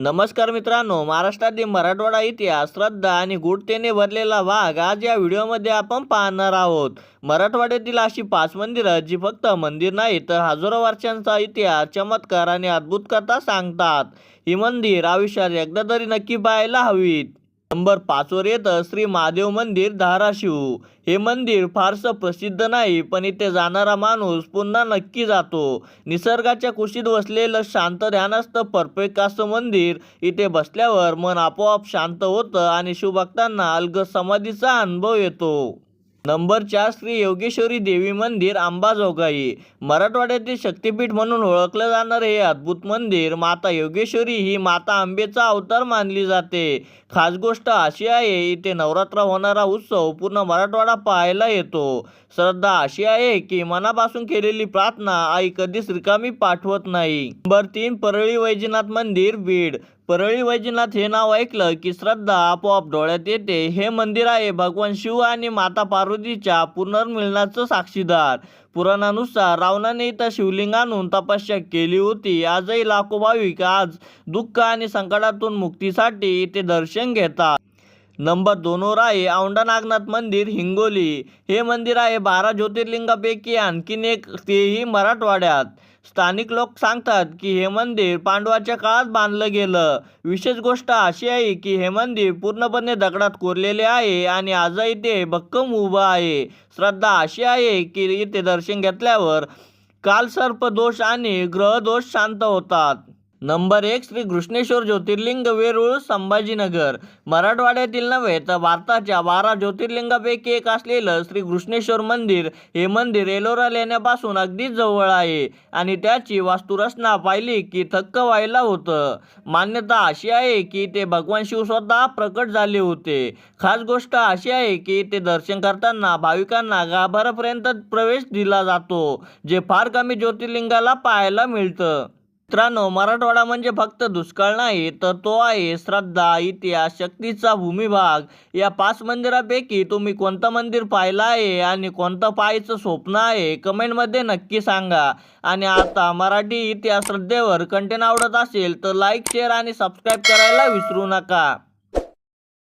नमस्कार मित्रांनो, महाराष्ट्रातील मराठवाडा इतिहास, श्रद्धा आणि गूढतेने भरलेला भाग आज या व्हिडिओमध्ये आपण पाहणार आहोत. मराठवाड्यातील अशी 5 मंदिरं जी फक्त मंदिर नाही तर हजारो वर्षांचा इतिहास, चमत्कार आणि अद्भुत कथा सांगतात. ही मंदिर आयुष्यात एकदा तरी नक्की पाहायला हवीत. नंबर 5 वर येतं श्री महादेव मंदिर, धाराशिव. हे मंदिर फारसं प्रसिद्ध नाही, पण इथे जाणारा माणूस पुन्हा नक्की जातो. निसर्गाच्या कुशीत बसलेलं शांत ध्यानस्थ परफेक्ट असं मंदिर. इथे बसल्यावर मन आपोआप शांत होतं आणि शिवभक्तांना अलगद समाधीचा अनुभव येतो. नंबर 4 श्री योगेश्वरी देवी मंदिर, अंबाजोगाई. मराठवाड्यातील शक्तिपीठ म्हणून ओळखलं जाणारे हे अद्भुत मंदिर माता योगेश्वरी ही माता अंबेचा अवतार मानली जाते. खास गोष्ट अशी आहे, इथे नवरात्र होणारा उत्सव पूर्ण मराठवाडा पाहायला येतो. श्रद्धा अशी आहे की मनापासून केलेली प्रार्थना आई कधीच रिकामी पाठवत नाही. नंबर 3 परळी वैजनाथ मंदिर, बीड. परळी वैजनाथ हे नाव ऐकलं की श्रद्धा आपोआप डोळ्यात येते. हे मंदिर आहे भगवान शिव आणि माता पार्वतीच्या पुनर्मिलनाचं साक्षीदार. पुराणानुसार रावणाने इथं शिवलिंग आणून तपस्या केली होती. आजही लाखो भाविक आज दुःख आणि संकटातून मुक्तीसाठी इथे दर्शन घेतात. नंबर 2 वर आहे औंढा नागनाथ मंदिर, हिंगोली. हे मंदिर आहे 12 ज्योतिर्लिंगापैकी आणखीन एक, तेही मराठवाड्यात. स्थानिक लोक सांगतात की हे मंदिर पांडवाच्या काळात बांधलं गेलं. विशेष गोष्ट अशी आहे की हे मंदिर पूर्णपणे दगडात कोरलेले आहे आणि आजही ते भक्कम उभं आहे. श्रद्धा अशी आहे की इथे दर्शन घेतल्यावर कालसर्प दोष आणि ग्रहदोष शांत होतात. नंबर 1 श्री घृष्णेश्वर ज्योतिर्लिंग, वेरूळ, संभाजीनगर. मराठवाड्यातील नव्हे तर भारताच्या 12 ज्योतिर्लिंगापैकी एक असलेलं श्री घृष्णेश्वर मंदिर. हे मंदिर एलोरा लेण्यापासून अगदी जवळ आहे आणि त्याची वास्तुरचना पाहिली की थक्क व्हायला होतं. मान्यता अशी आहे की ते भगवान शिव स्वतः प्रकट झाले होते. खास गोष्ट अशी आहे की ते दर्शन करताना भाविकांना गाभाऱ्यापर्यंत प्रवेश दिला जातो, जे फार कमी ज्योतिर्लिंगाला पाहायला मिळतं. मित्रांनो, मराठवाडा म्हणजे फक्त दुष्काळ नाही तर तो आहे श्रद्धा, इतिहास, शक्तीचा भूमिभाग. या 5 मंदिरापैकी तुम्ही कोणतं मंदिर पाहिलं आहे आणि कोणतं पाहायचं स्वप्न आहे, कमेंटमध्ये नक्की सांगा. आणि आता मराठी इतिहास श्रद्धेवर कंटेंट आवडत असेल तर लाईक, शेअर आणि सबस्क्राईब करायला विसरू नका.